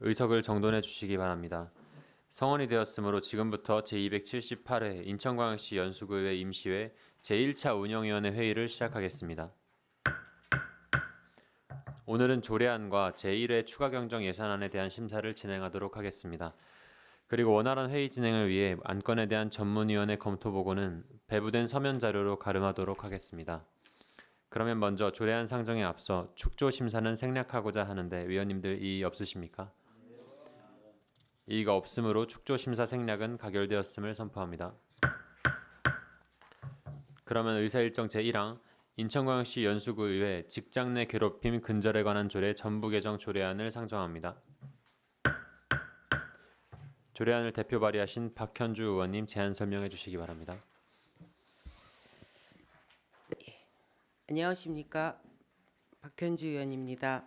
의석을 정돈해 주시기 바랍니다. 성원이 되었으므로 지금부터 제278회 인천광역시 연수구의회 임시회 제1차 운영위원회 회의를 시작하겠습니다. 오늘은 조례안과 제1회 추가경정 예산안에 대한 심사를 진행하도록 하겠습니다. 그리고 원활한 회의 진행을 위해 안건에 대한 전문위원회 검토 보고는 배부된 서면 자료로 가름하도록 하겠습니다. 그러면 먼저 조례안 상정에 앞서 축조 심사는 생략하고자 하는데 위원님들 이의 없으십니까? 이의가 없으므로 축조 심사 생략은 가결되었음을 선포합니다. 그러면 의사일정 제1항 인천광역시 연수구의회 직장 내 괴롭힘 근절에 관한 조례 전부 개정 조례안을 상정합니다. 조례안을 대표 발의하신 박현주 의원님 제안 설명해 주시기 바랍니다. 안녕하십니까. 박현주 의원입니다.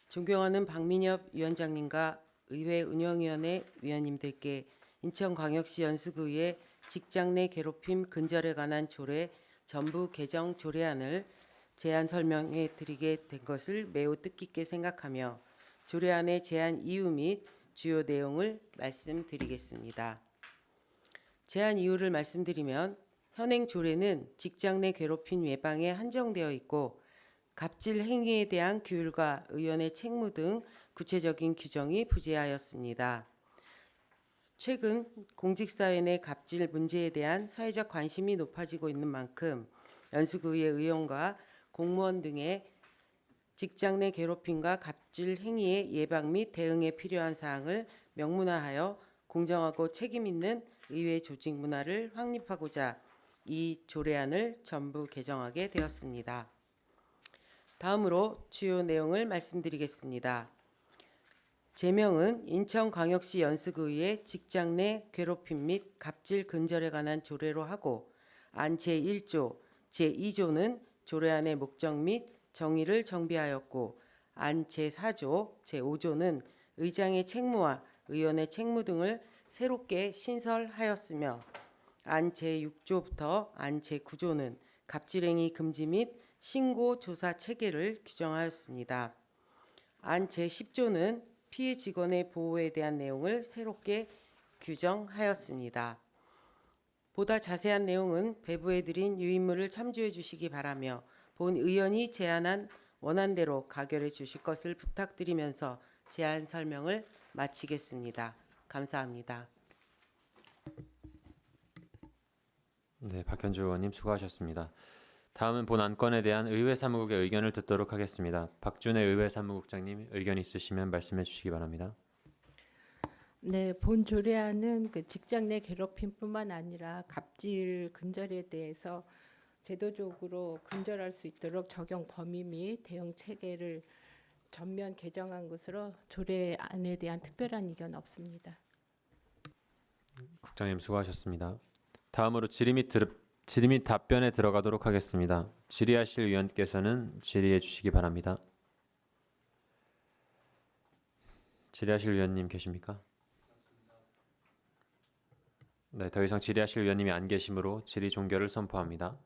존경하는 박민엽 위원장님과 의회 운영위원회 위원님들께 인천광역시 연수구의 직장 내 괴롭힘 근절에 관한 조례 전부 개정 조례안을 제안 설명해 드리게 된 것을 매우 뜻깊게 생각하며 조례안의 제안 이유 및 주요 내용을 말씀드리겠습니다. 제안 이유를 말씀드리면 현행 조례는 직장 내 괴롭힘 예방에 한정되어 있고 갑질 행위에 대한 규율과 의원의 책무 등 구체적인 규정이 부재하였습니다. 최근 공직사회 내 갑질 문제에 대한 사회적 관심이 높아지고 있는 만큼 연수구의 의원과 공무원 등의 직장 내 괴롭힘과 갑질 행위의 예방 및 대응에 필요한 사항을 명문화하여 공정하고 책임 있는 의회 조직 문화를 확립하고자 이 조례안을 전부 개정하게 되었습니다. 다음으로 주요 내용을 말씀드리겠습니다. 제명은 인천광역시 연수구의 직장 내 괴롭힘 및 갑질 근절에 관한 조례로 하고 안 제1조, 제2조는 조례안의 목적 및 정의를 정비하였고 안 제4조, 제5조는 의장의 책무와 의원의 책무 등을 새롭게 신설하였으며 안 제6조부터 안 제9조는 갑질행위 금지 및 신고 조사 체계를 규정하였습니다. 안 제10조는 피해 직원의 보호에 대한 내용을 새롭게 규정하였습니다. 보다 자세한 내용은 배부해드린 유인물을 참조해 주시기 바라며 본 의원이 제안한 원안대로 가결해 주실 것을 부탁드리면서 제안 설명을 마치겠습니다. 감사합니다. 네, 박현주 의원님 수고하셨습니다. 다음은 본 안건에 대한 의회 사무국의 의견을 듣도록 하겠습니다. 박준혜 의회 사무국장님 의견 있으시면 말씀해 주시기 바랍니다. 네, 본 조례안은 직장 내 괴롭힘뿐만 아니라 갑질 근절에 대해서 제도적으로 근절할 수 있도록 적용 범위 및 대응 체계를 전면 개정한 것으로 조례안에 대한 특별한 이견 없습니다. 국장님 수고하셨습니다. 다음으로 질의 및 답변에 들어가도록 하겠습니다. 질의하실 위원께서는 질의해 주시기 바랍니다. 질의하실 위원님 계십니까? 네, 더 이상 질의하실 위원님이 안 계시므로 질의 종결을 선포합니다.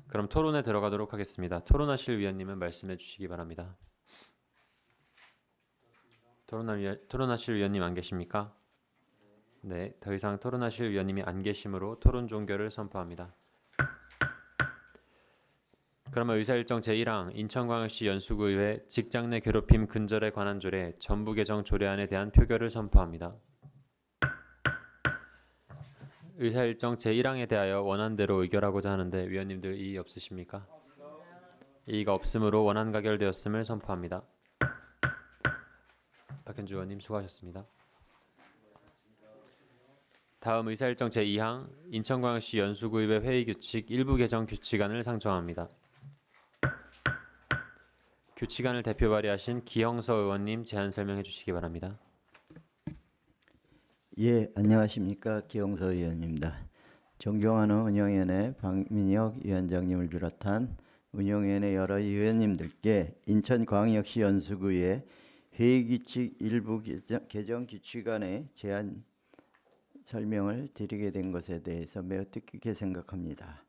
그럼 토론에 들어가도록 하겠습니다. 토론하실 위원님은 말씀해 주시기 바랍니다. 토론하실 위원님 안 계십니까? 네, 더 이상 토론하실 위원님이 안 계시므로 토론 종결을 선포합니다. 그러면 의사일정 제1항 인천광역시 연수구의회 직장 내 괴롭힘 근절에 관한 조례 전부 개정 조례안에 대한 표결을 선포합니다. 의사일정 제1항에 대하여 원안대로 의결하고자 하는데 위원님들 이의 없으십니까? 이의가 없으므로 원안 가결되었음을 선포합니다. 박현주 의원님 수고하셨습니다. 다음 의사일정 제2항 인천광역시 연수구의회 회의규칙 일부 개정 규칙안을 상정합니다. 규칙안을 대표 발의하신 기형서 의원님 제안 설명해 주시기 바랍니다. 예, 안녕하십니까. 기영서 의원입니다. 존경하는 운영위원회 박민혁 위원장님을 비롯한 운영위원회 여러 의원님들께 인천광역시 연수구의 회의규칙 일부 개정 규칙안의 제안 설명을 드리게 된 것에 대해서 매우 뜻깊게 생각합니다.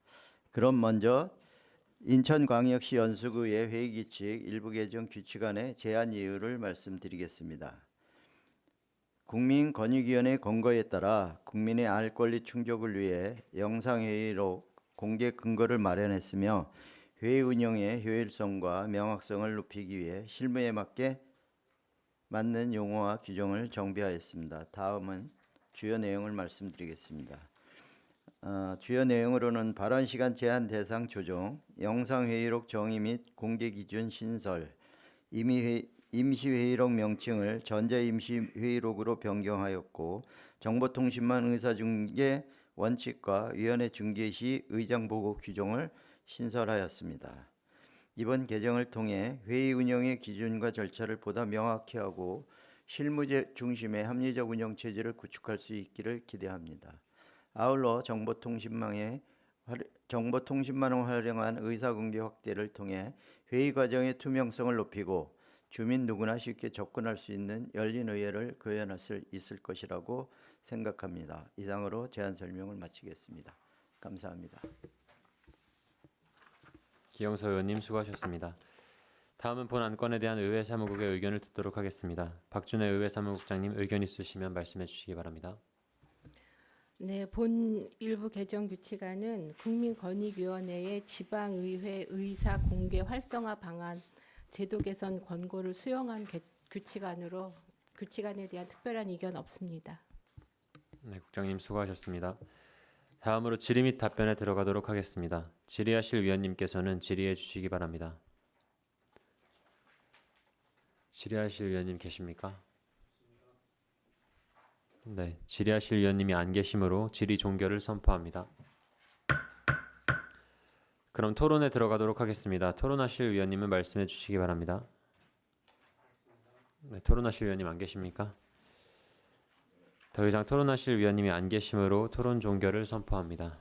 그럼 먼저 인천광역시 연수구의 회의규칙 일부 개정 규칙안의 제안 이유를 말씀드리겠습니다. 국민권익위원회 권고에 따라 국민의 알 권리 충족을 위해 영상회의로 공개 근거를 마련했으며 회의 운영의 효율성과 명확성을 높이기 위해 실무에 맞는 용어와 규정을 정비하였습니다. 다음은 주요 내용을 말씀드리겠습니다. 주요 내용으로는 발언 시간 제한 대상 조정, 영상회의록 정의 및 공개 기준 신설, 임시회의록 명칭을 전자임시회의록으로 변경하였고 정보통신망 의사중개 원칙과 위원회 중개 시 의장 보고 규정을 신설하였습니다. 이번 개정을 통해 회의 운영의 기준과 절차를 보다 명확히 하고 실무 중심의 합리적 운영 체제를 구축할 수 있기를 기대합니다. 아울러 정보통신망을 활용한 의사공개 확대를 통해 회의 과정의 투명성을 높이고 주민 누구나 쉽게 접근할 수 있는 열린 의회를 구현할 수 있을 것이라고 생각합니다. 이상으로 제안 설명을 마치겠습니다. 감사합니다. 기영서 의원님 수고하셨습니다. 다음은 본 안건에 대한 의회 사무국의 의견을 듣도록 하겠습니다. 박준혜 의회 사무국장님 의견 있으시면 말씀해 주시기 바랍니다. 네, 본 일부 개정 규칙안은 국민권익위원회의 지방의회 의사 공개 활성화 방안 제도 개선 권고를 수용한 규칙안에 대한 특별한 이견 없습니다. 네, 국장님 수고하셨습니다. 다음으로 질의 및 답변에 들어가도록 하겠습니다. 질의하실 위원님께서는 질의해 주시기 바랍니다. 질의하실 위원님 계십니까? 네, 질의하실 위원님이 안 계시므로 질의 종결을 선포합니다. 그럼 토론에 들어가도록 하겠습니다. 토론하실 위원님은 말씀해 주시기 바랍니다. 네, 토론하실 위원님 안 계십니까? 더 이상 토론하실 위원님이 안 계시므로 토론 종결을 선포합니다.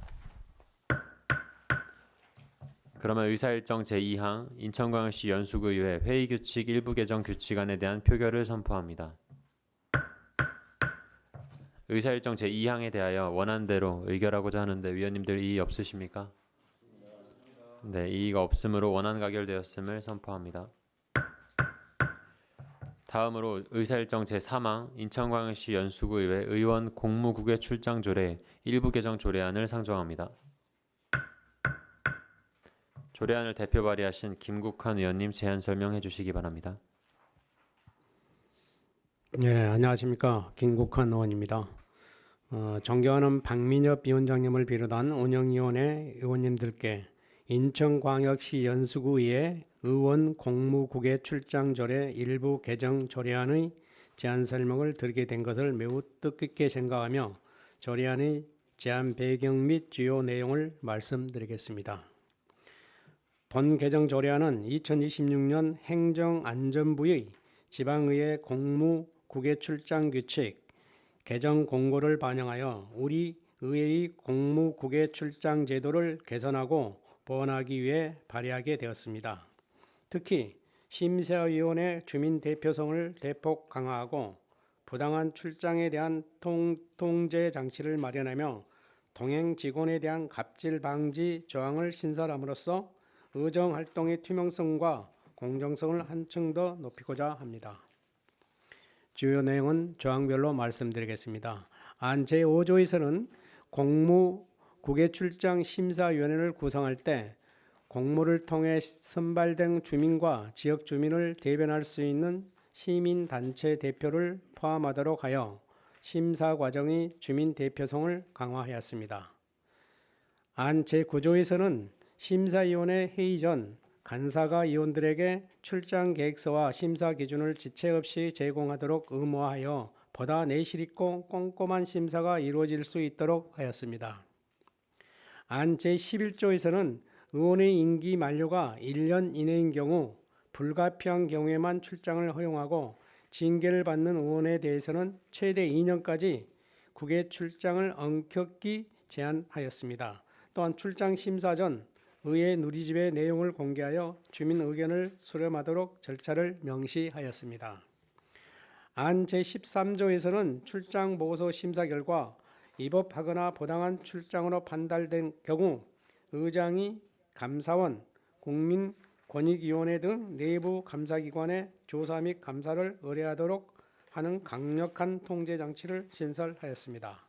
그러면 의사일정 제2항 인천광역시 연수구의회 회의규칙 일부 개정 규칙안에 대한 표결을 선포합니다. 의사일정 제2항에 대하여 원안대로 의결하고자 하는데 위원님들 이의 없으십니까? 네, 이의가 없으므로 원안 가결되었음을 선포합니다. 다음으로 의사일정 제3항 인천광역시 연수구의회 의원 공무국외 출장 조례 일부 개정 조례안을 상정합니다. 조례안을 대표 발의하신 김국환 의원님 제안 설명해 주시기 바랍니다. 네, 안녕하십니까. 김국환 의원입니다. 존경하는 박민엽 위원장님을 비롯한 운영위원회 의원님들께 인천광역시 연수구의 의원 공무국외 출장 조례 일부 개정 조례안의 제안 설명을 드리게 된 것을 매우 뜻깊게 생각하며 조례안의 제안 배경 및 주요 내용을 말씀드리겠습니다. 본 개정 조례안은 2026년 행정안전부의 지방의회 공무국외 출장 규칙 개정 공고를 반영하여 우리 의회의 공무국외 출장 제도를 개선하고 보완하기 위해 발의하게 되었습니다. 특히 심사위원회 주민 대표성을 대폭 강화하고 부당한 출장에 대한 통제 장치를 마련하며 동행 직원에 대한 갑질 방지 조항을 신설함으로써 의정 활동의 투명성과 공정성을 한층 더 높이고자 합니다. 주요 내용은 조항별로 말씀드리겠습니다. 안 제5조에서는 공무국외 출장 심사위원회를 구성할 때 공모를 통해 선발된 주민과 지역 주민을 대변할 수 있는 시민단체 대표를 포함하도록 하여 심사 과정의 주민 대표성을 강화하였습니다. 안 제9조에서는 심사위원회 회의 전 간사가 위원들에게 출장 계획서와 심사 기준을 지체 없이 제공하도록 의무화하여 보다 내실 있고 꼼꼼한 심사가 이루어질 수 있도록 하였습니다. 안 제11조에서는 의원의 임기 만료가 1년 이내인 경우 불가피한 경우에만 출장을 허용하고 징계를 받는 의원에 대해서는 최대 2년까지 국외 출장을 엄격히 제한하였습니다. 또한 출장 심사 전 의회 누리집의 내용을 공개하여 주민 의견을 수렴하도록 절차를 명시하였습니다. 안 제13조에서는 출장 보고서 심사 결과 위법하거나 부당한 출장으로 판단된 경우 의장이 감사원, 국민권익위원회 등 내부 감사기관의 조사 및 감사를 의뢰하도록 하는 강력한 통제 장치를 신설하였습니다.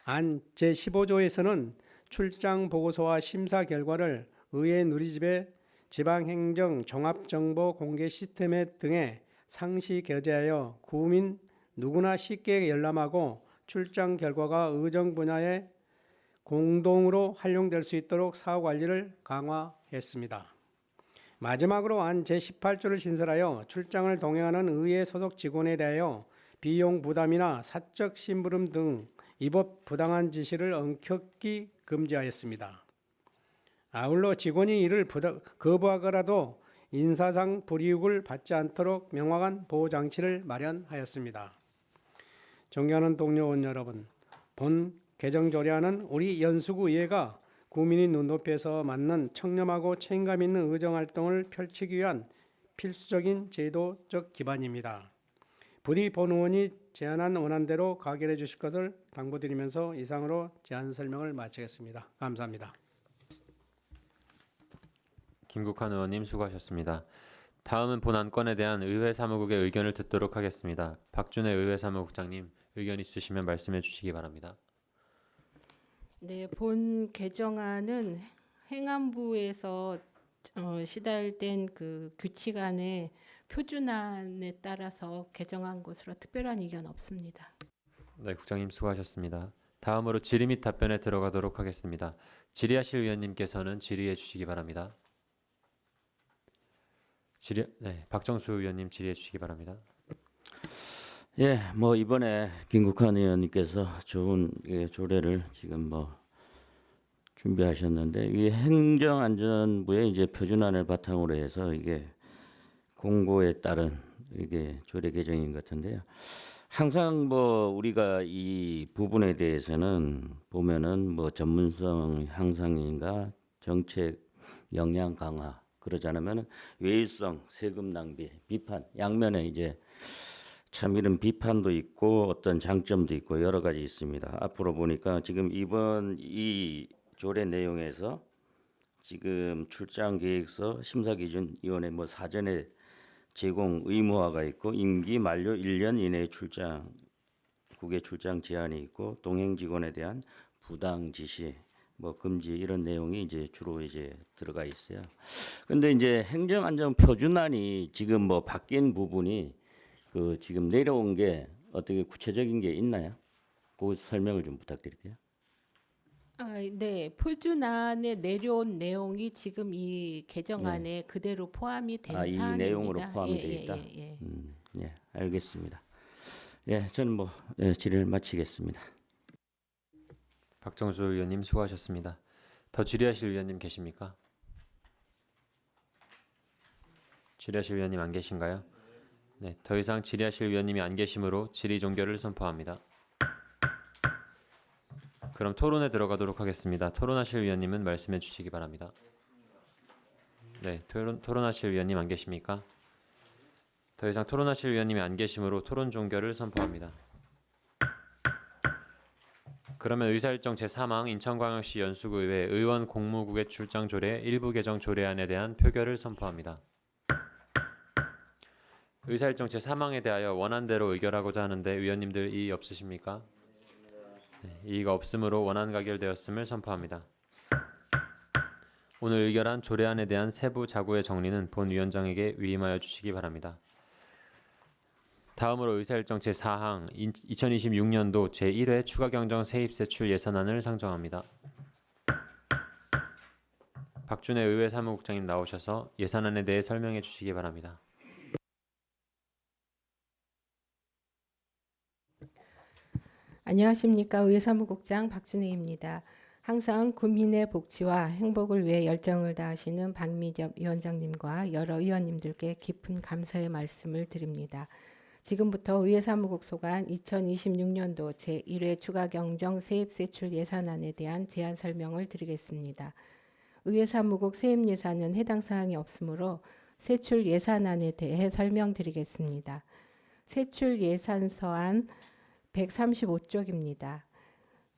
안 제15조에서는 출장 보고서와 심사 결과를 의회 누리집의 지방행정 종합정보 공개 시스템 등에 상시 게재하여 구민 누구나 쉽게 열람하고 출장 결과가 의정 분야에 공동으로 활용될 수 있도록 사후 관리를 강화했습니다. 마지막으로 안 제18조를 신설하여 출장을 동행하는 의회 소속 직원에 대하여 비용 부담이나 사적 심부름 등 이법 부당한 지시를 엄격히 금지하였습니다. 아울러 직원이 이를 거부하더라도 인사상 불이익을 받지 않도록 명확한 보호 장치를 마련하였습니다. 존경하는 동료 의원 여러분, 본 개정 조례안은 우리 연수구 의회가 국민의 눈높이에서 맞는 청렴하고 책임감 있는 의정 활동을 펼치기 위한 필수적인 제도적 기반입니다. 부디 본 의원이 제안한 원안대로 가결해 주실 것을 당부드리면서 이상으로 제안 설명을 마치겠습니다. 감사합니다. 김국환 의원님 수고하셨습니다. 다음은 본 안건에 대한 의회 사무국의 의견을 듣도록 하겠습니다. 박준혜 의회 사무국장님, 의견 있으시면 말씀해 주시기 바랍니다. 네, 본 개정안은 행안부에서 시달된 그 규칙안의 표준안에 따라서 개정한 것으로 특별한 의견 없습니다. 네, 국장님 수고하셨습니다. 다음으로 질의 및 답변에 들어가도록 하겠습니다. 질의하실 위원님께서는 질의해 주시기 바랍니다. 박정수 의원님 질의해 주시기 바랍니다. 예, 뭐 이번에 김국환 의원님께서 좋은 조례를 지금 뭐 준비하셨는데 이 행정안전부의 이제 표준안을 바탕으로 해서 이게 공고에 따른 이게 조례 개정인 것 같은데요. 항상 뭐 우리가 이 부분에 대해서는 보면은 뭐 전문성 향상인가 정책 역량 강화 그러지 않으면은 외유성 세금 낭비 비판 양면에 이제 참 이런 비판도 있고 어떤 장점도 있고 여러 가지 있습니다. 앞으로 보니까 지금 이번 이 조례 내용에서 지금 출장 계획서 심사기준위원회 뭐 사전에 제공 의무화가 있고 임기 만료 1년 이내에 국외 출장 제한이 있고 동행 직원에 대한 부당 지시 뭐 금지 이런 내용이 이제 주로 이제 들어가 있어요. 근데 이제 행정안전 표준안이 지금 뭐 바뀐 부분이 그 지금 내려온 게 어떻게 구체적인 게 있나요? 그 설명을 좀 부탁드릴게요. 네, 표준안에 내려온 내용이 지금 이 개정안에 그대로 포함이 된 이 사항입니다. 내용으로 포함이 되어 있다. 예, 알겠습니다. 예, 저는 뭐 질의를 마치겠습니다. 박정수 의원님 수고하셨습니다. 더 질의하실 위원님 계십니까? 질의하실 위원님 안 계신가요? 네, 더 이상 질의하실 위원님이 안 계시므로 질의 종결을 선포합니다. 그럼 토론에 들어가도록 하겠습니다. 토론하실 위원님은 말씀해 주시기 바랍니다. 네, 토론하실 위원님 안 계십니까? 더 이상 토론하실 위원님이 안 계시므로 토론 종결을 선포합니다. 그러면 의사일정 제3항 인천광역시 연수구의회 의원 공무국외 출장 조례 일부 개정 조례안에 대한 표결을 선포합니다. 의사일정 제3항에 대하여 원안대로 의결하고자 하는데 위원님들 이의 없으십니까? 네, 이의가 없으므로 원안 가결되었음을 선포합니다. 오늘 의결한 조례안에 대한 세부 자구의 정리는 본 위원장에게 위임하여 주시기 바랍니다. 다음으로 의사일정 제4항 2026년도 제1회 추가경정 세입세출 예산안을 상정합니다. 박준혜 의회 사무국장님 나오셔서 예산안에 대해 설명해 주시기 바랍니다. 안녕하십니까. 의회 사무국장 박준혜입니다. 항상 국민의 복지와 행복을 위해 열정을 다하시는 박민엽 위원장님과 여러 의원님들께 깊은 감사의 말씀을 드립니다. 지금부터 의회 사무국 소관 2026년도 제1회 추가경정 세입세출 예산안에 대한 제안 설명을 드리겠습니다. 의회 사무국 세입 예산은 해당 사항이 없으므로 세출 예산안에 대해 설명드리겠습니다. 세출 예산서안 135쪽입니다.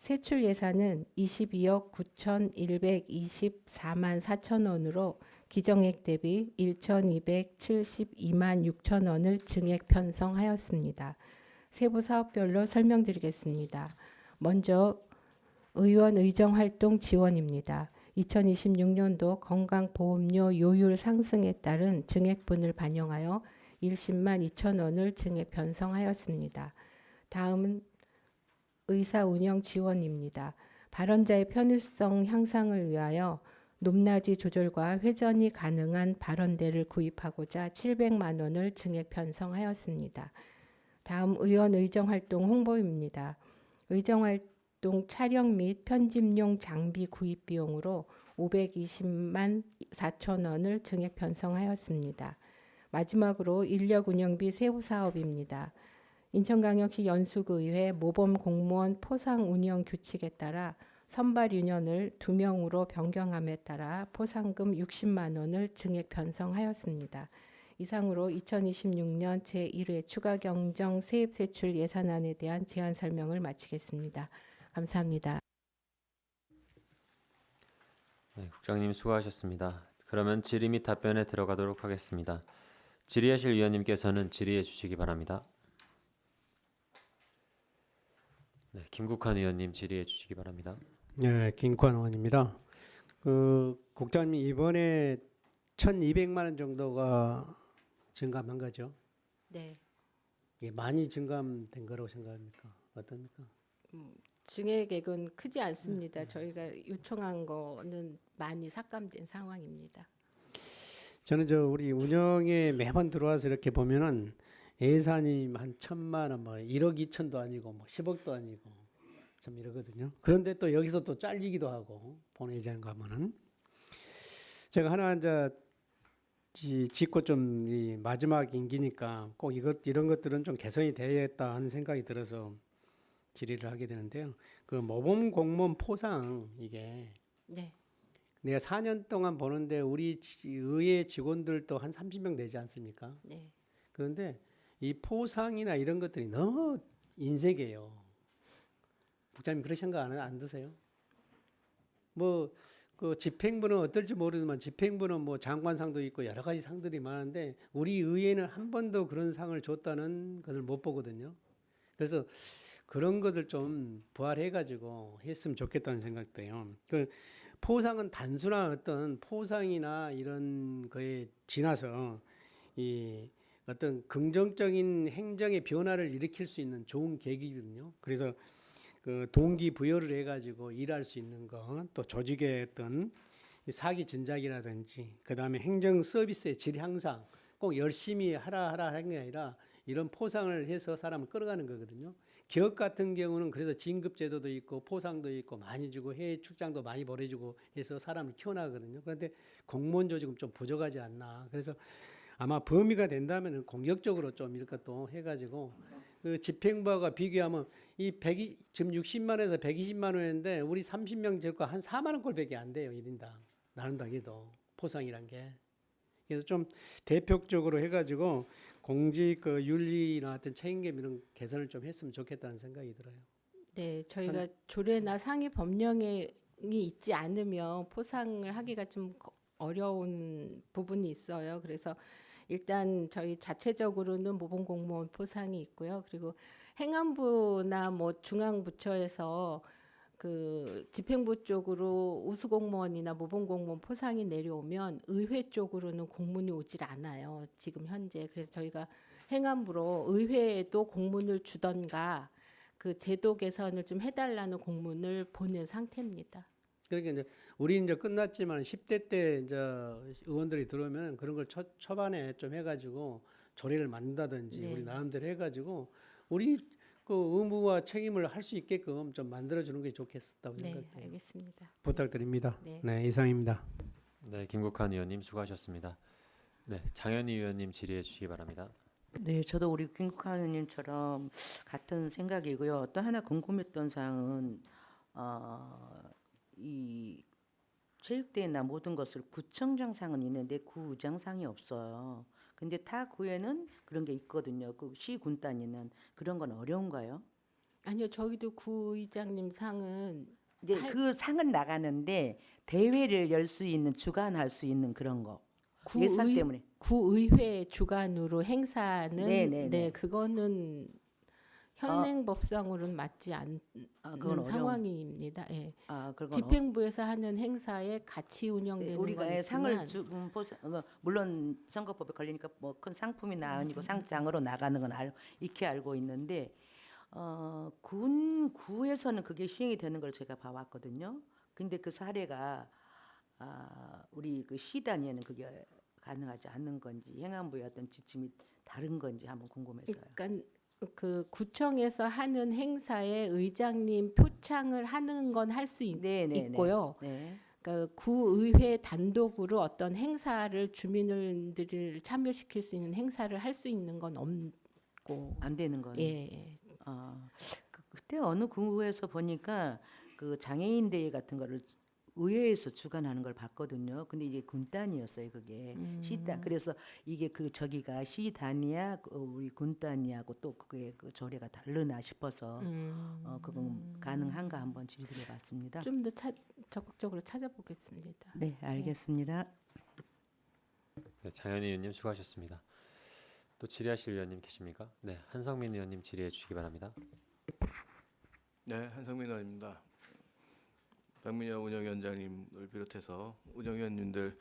세출 예산은 22억 9,124만 4천 원으로 기정액 대비 1,272만 6천 원을 증액 편성하였습니다. 세부 사업별로 설명드리겠습니다. 먼저 의원 의정활동 지원입니다. 2026년도 건강보험료 요율 상승에 따른 증액분을 반영하여 10만 2천 원을 증액 편성하였습니다. 다음은 의사 운영 지원입니다. 발언자의 편의성 향상을 위하여 높낮이 조절과 회전이 가능한 발언대를 구입하고자 700만 원을 증액 편성하였습니다. 다음 의원 의정활동 홍보입니다. 의정활동 촬영 및 편집용 장비 구입 비용으로 520만 4천 원을 증액 편성하였습니다. 마지막으로 인력 운영비 세부 사업입니다. 인천광역시 연수구의회 모범 공무원 포상 운영 규칙에 따라 선발 인원을 2명으로 변경함에 따라 포상금 60만 원을 증액 편성하였습니다. 이상으로 2026년 제1회 추가경정 세입세출 예산안에 대한 제안 설명을 마치겠습니다. 감사합니다. 네, 국장님 수고하셨습니다. 그러면 질의 및 답변에 들어가도록 하겠습니다. 질의하실 위원님께서는 질의해 주시기 바랍니다. 네, 김국환 의원님 질의해 주시기 바랍니다. 네, 김관 의원입니다. 국장님 이번에 1,200만 원 정도가 증감한 거죠? 네, 이게 많이 증감된 거라고 생각합니까? 어떻습니까? 증액액은 크지 않습니다. 저희가 요청한 거는 많이 삭감된 상황입니다. 저는 우리 운영에 매번 들어와서 이렇게 보면은 예산이 한 1,000만 원, 뭐 1억 2천도 아니고 뭐 10억도 아니고 참 이러거든요. 그런데 또 여기서 또 잘리기도 하고 본회의장 가면은 제가 하나 이제 짚고 좀 이 마지막 임기니까 꼭 이런 것들은 좀 개선이 되겠다 하는 생각이 들어서 질의를 하게 되는데요. 그 모범 공무원 포상 이게 네, 내가 4년 동안 보는데 우리 의회 직원들도 한 30명 되지 않습니까? 네. 그런데 이 포상이나 이런 것들이 너무 인색해요. 국장님 그런 생각 안 드세요? 뭐 그 집행부는 어떨지 모르지만 집행부는 뭐 장관상도 있고 여러 가지 상들이 많은데 우리 의회는 한 번도 그런 상을 줬다는 것을 못 보거든요. 그래서 그런 것을 좀 부활해가지고 했으면 좋겠다는 생각돼요. 그 포상은 단순한 어떤 포상이나 이런 거에 지나서 이 어떤 긍정적인 행정의 변화를 일으킬 수 있는 좋은 계기거든요. 그래서 그 동기부여를 해가지고 일할 수 있는 것, 또 조직의 어떤 사기 진작이라든지, 그 다음에 행정 서비스의 질 향상, 꼭 열심히 하라 하는 게 아니라 이런 포상을 해서 사람을 끌어가는 거거든요. 기업 같은 경우는 그래서 진급제도도 있고 포상도 있고 많이 주고 해외 출장도 많이 보내주고 해서 사람을 키워나가거든요. 그런데 공무원 조직은 좀 부족하지 않나. 그래서 아마 범위가 된다면 공격적으로 좀 이렇게 또 해가지고 그 집행부와 비교하면 지금 60만 원에서 120만 원인데 우리 30명 적고 한 4만 원꼴밖에 안 돼요. 1인당. 나눈다 해도 포상이란 게. 그래서 좀 대표적으로 해가지고 공직 그 윤리나 하여튼 책임감 이런 개선을 좀 했으면 좋겠다는 생각이 들어요. 네, 저희가 조례나 상위 법령이 있지 않으면 포상을 하기가 좀 어려운 부분이 있어요. 그래서 일단 저희 자체적으로는 모범공무원 포상이 있고요. 그리고 행안부나 뭐 중앙부처에서 그 집행부 쪽으로 우수공무원이나 모범공무원 포상이 내려오면 의회 쪽으로는 공문이 오질 않아요. 지금 현재. 그래서 저희가 행안부로 의회에도 공문을 주던가 그 제도 개선을 좀 해달라는 공문을 보낸 상태입니다. 그러니까 이제 우리 이제 끝났지만 10대 때 이제 의원들이 들어오면 그런 걸 초반에 좀 해가지고 조례를 만든다든지 네. 우리 나름대로 해가지고 우리 그 의무와 책임을 할 수 있게끔 좀 만들어주는 게 좋겠다고 네, 생각해요. 알겠습니다. 부탁드립니다. 네. 네, 이상입니다. 네, 김국환 의원님 수고하셨습니다. 네, 장현희 의원님 질의해 주시기 바랍니다. 네, 저도 우리 김국환 의원님처럼 같은 생각이고요. 또 하나 궁금했던 사항은 이 체육대회나 모든 것을 구청장상은 있는데 구의장상이 없어요. 근데 타 구에는 그런 게 있거든요. 그 시군 단위는 그런 건 어려운가요? 아니요, 저희도 구의장님 상은 이제 그 상은 나가는데 대회를 열 수 있는 주관할 수 있는 그런 거 예산 구의 때문에 구의회 주관으로 행사는 네네네. 네, 그거는 현행법상으로는 맞지 않는 그건 어려운 상황입니다. 예. 그건 집행부에서 하는 행사에 같이 운영되는 우리가 건 상을 있지만 물론 선거법에 걸리니까 뭐 큰 상품이나 아니고 상장으로 나가는 건 익히 알고 있는데 군구에서는 그게 시행이 되는 걸 제가 봐왔거든요. 근데 그 사례가 우리 그 시단위에는 그게 가능하지 않는 건지 행안부의 어떤 지침이 다른 건지 한번 궁금해서요. 그러니까 그 구청에서 하는 행사에 의장님 표창을 하는 건 할 수 네네네. 있고요. 네. 그러니까 구의회 단독으로 어떤 행사를 주민들을 참여시킬 수 있는 행사를 할 수 있는 건 없고. 안 되는 건. 예. 그때 어느 군구에서 보니까 그 장애인 대회 같은 거를 의회에서 주관하는 걸 봤거든요. 근데 이게 군 단위였어요, 그게. 시단. 그래서 이게 그 저기가 시 단위야 우리 군 단위하고 또 그게 그 조례가 다르나 싶어서 그건 가능한가 한번 질문해 봤습니다. 좀 더 적극적으로 찾아보겠습니다. 네, 알겠습니다. 네, 장현희 의원님 수고하셨습니다. 또 질의하실 의원님 계십니까? 네, 한성민 의원님 질의해 주시기 바랍니다. 네, 한성민 의원입니다. 박민엽 운영위원장님을 비롯해서 운영위원님들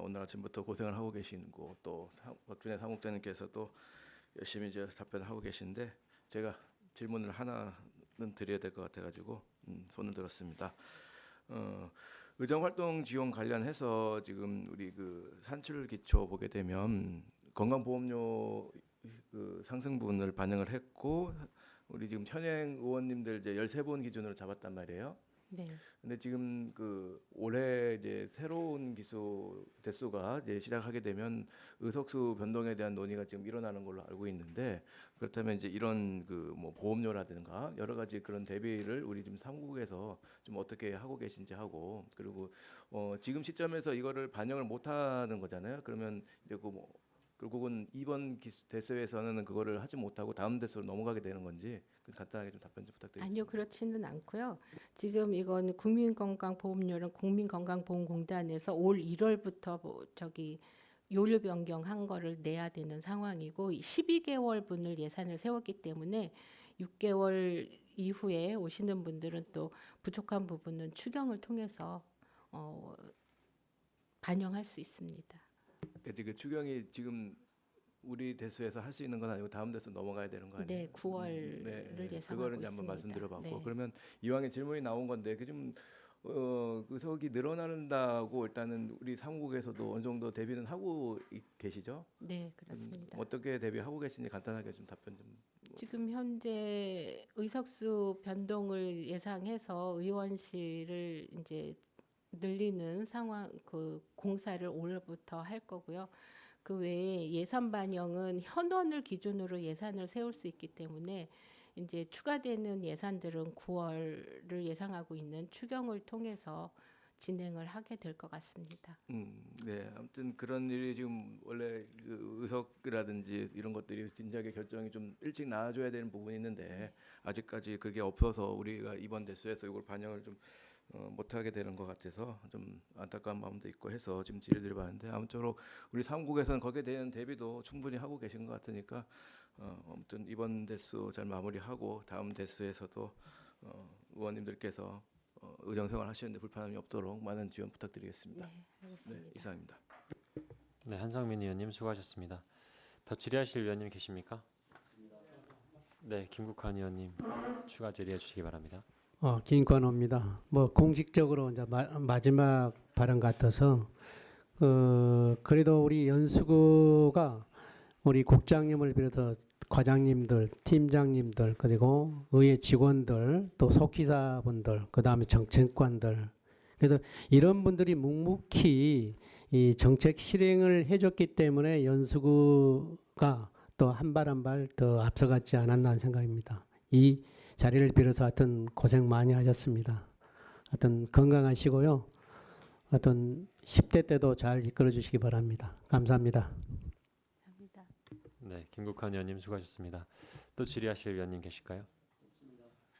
오늘 아침부터 고생을 하고 계시고 또 박준혜 사무국장님께서도 열심히 이제 답변을 하고 계신데 제가 질문을 하나는 드려야 될 것 같아가지고 손을 들었습니다. 의정활동 지원 관련해서 지금 우리 그 산출 기초 보게 되면 건강보험료 그 상승분을 반영을 했고 우리 지금 현행 의원님들 이제 13분 기준으로 잡았단 말이에요. 네. 근데 지금 그 올해 이제 새로운 기수 대수가 이제 시작하게 되면 의석수 변동에 대한 논의가 지금 일어나는 걸로 알고 있는데 그렇다면 이제 이런 그 뭐 보험료라든가 여러 가지 그런 대비를 우리 지금 사무국에서 좀 어떻게 하고 계신지 하고 그리고 지금 시점에서 이거를 반영을 못 하는 거잖아요. 그러면 이제 그 뭐 결국은 이번 대수에서는 그거를 하지 못하고 다음 대수로 넘어가게 되는 건지 간단하게 좀 답변 좀 부탁드리겠습니다. 아니요, 그렇지는 않고요. 지금 이건 국민건강보험료는 국민건강보험공단에서 올 1월부터 저기 요율 변경한 거를 내야 되는 상황이고 12개월분을 예산을 세웠기 때문에 6개월 이후에 오시는 분들은 또 부족한 부분은 추경을 통해서 반영할 수 있습니다. 그 추경이 지금 우리 대수에서 할 수 있는 건 아니고 다음 대수 넘어가야 되는 거 아니에요? 네, 9월을 예상하고 그거를 이제 있습니다. 한번 말씀드려봤고 네. 그러면 이왕에 질문이 나온 건데 그 좀 의석이 늘어난다고 일단은 우리 사무국에서도 어느 정도 대비는 하고 계시죠? 네, 그렇습니다. 어떻게 대비하고 계신지 간단하게 좀 답변 좀. 지금 현재 의석수 변동을 예상해서 의원실을 이제 늘리는 상황 그 공사를 올해부터 할 거고요. 그 외에 예산 반영은 현원을 기준으로 예산을 세울 수 있기 때문에 이제 추가되는 예산들은 9월을 예상하고 있는 추경을 통해서 진행을 하게 될 것 같습니다. 네, 아무튼 그런 일이 지금 원래 그 의석이라든지 이런 것들이 진작에 결정이 좀 일찍 나와줘야 되는 부분이 있는데 아직까지 그게 없어서 우리가 이번 대수에서 이걸 반영을 좀 못하게 되는 것 같아서 좀 안타까운 마음도 있고 해서 지금 질의를 받는데 아무쪼록 우리 사무국에서는 거기에 대한 대비도 충분히 하고 계신 것 같으니까 아무튼 이번 대수 잘 마무리하고 다음 대수에서도 의원님들께서 의정생활 하시는데 불편함이 없도록 많은 지원 부탁드리겠습니다. 네, 알겠습니다. 네, 이상입니다. 네, 한성민 의원님 수고하셨습니다. 더 질의하실 의원님 계십니까? 네, 김국환 의원님 추가 질의해 주시기 바랍니다. 김관호입니다. 뭐 공식적으로 이제 마지막 발언 같아서 그래도 우리 연수구가 우리 국장님을 비롯해서 과장님들, 팀장님들 그리고 의회 직원들 또 속기사분들 그다음에 정책관들 그래서 이런 분들이 묵묵히 이 정책 실행을 해줬기 때문에 연수구가 또 한 발 한 발 더 앞서갔지 않았나 하는 생각입니다. 이 자리를 빌어서 하여튼 고생 많이 하셨습니다. 하여튼 건강하시고요. 하여튼 10대 때도 잘 이끌어 주시기 바랍니다. 감사합니다. 감사합니다. 네, 김국환 의원님 수고하셨습니다. 또 질의하실 의원님 계실까요?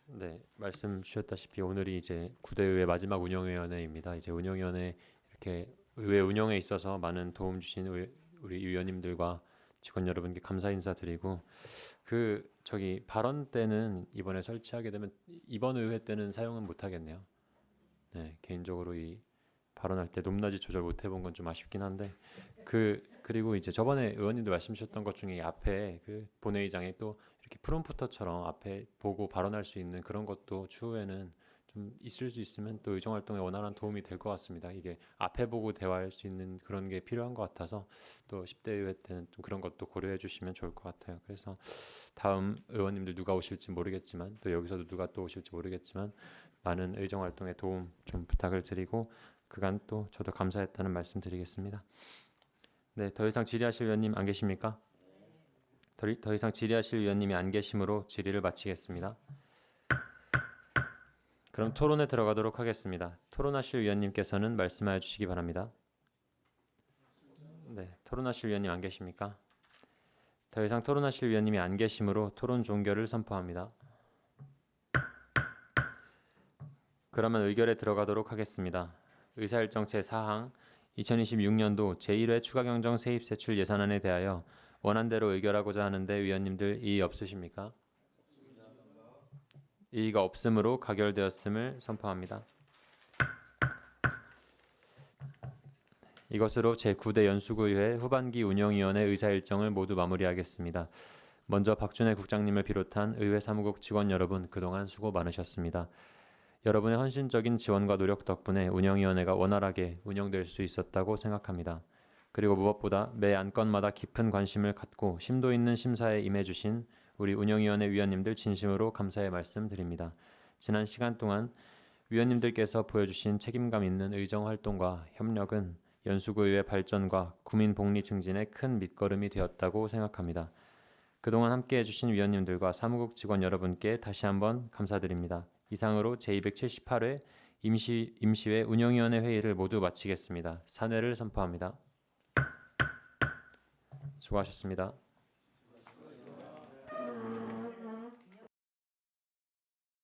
네, 말씀 주셨다시피 오늘이 이제 9대 의회 마지막 운영위원회입니다. 이제 운영위원회 이렇게 의회 운영에 있어서 많은 도움 주신 우리 위원님들과 직원 여러분께 감사 인사드리고 저기 발언 때는 이번에 설치하게 되면 이번 의회 때는 사용은 못 하겠네요. 네, 개인적으로 이 발언할 때 높낮이 조절 못 해본 건 좀 아쉽긴 한데 그리고 이제 저번에 의원님들 말씀 주셨던 것 중에 앞에 그 본회의장에 또 이렇게 프롬프터처럼 앞에 보고 발언할 수 있는 그런 것도 추후에는 좀 있을 수 있으면 또 의정 활동에 원활한 도움이 될 것 같습니다. 이게 앞에 보고 대화할 수 있는 그런 게 필요한 것 같아서 또 10대 의회 때는 좀 그런 것도 고려해 주시면 좋을 것 같아요. 그래서 다음 의원님들 누가 오실지 모르겠지만 또 여기서도 누가 또 오실지 모르겠지만 많은 의정 활동에 도움 좀 부탁을 드리고 그간 또 저도 감사했다는 말씀 드리겠습니다. 네, 더 이상 질의하실 위원님 안 계십니까? 더 이상 질의하실 위원님이 안 계시므로 질의를 마치겠습니다. 그럼 토론에 들어가도록 하겠습니다. 토론하실 위원님께서는 말씀하여 주시기 바랍니다. 네, 토론하실 위원님 안 계십니까? 더 이상 토론하실 위원님이 안 계시므로 토론 종결을 선포합니다. 그러면 의결에 들어가도록 하겠습니다. 의사일정 제4항 2026년도 제1회 추가경정 세입세출 예산안에 대하여 원안대로 의결하고자 하는데 위원님들 이의 없으십니까? 이의가 없으므로 가결되었음을 선포합니다. 이것으로 제9대 연수구의회 후반기 운영위원회 의사일정을 모두 마무리하겠습니다. 먼저 박준혜 국장님을 비롯한 의회 사무국 직원 여러분 그동안 수고 많으셨습니다. 여러분의 헌신적인 지원과 노력 덕분에 운영위원회가 원활하게 운영될 수 있었다고 생각합니다. 그리고 무엇보다 매 안건마다 깊은 관심을 갖고 심도 있는 심사에 임해주신 우리 운영위원회 위원님들 진심으로 감사의 말씀드립니다. 지난 시간 동안 위원님들께서 보여주신 책임감 있는 의정활동과 협력은 연수구의회 발전과 구민 복리 증진에 큰 밑거름이 되었다고 생각합니다. 그동안 함께해 주신 위원님들과 사무국 직원 여러분께 다시 한번 감사드립니다. 이상으로 제278회 임시회 운영위원회 회의를 모두 마치겠습니다. 사내를 선포합니다. 수고하셨습니다.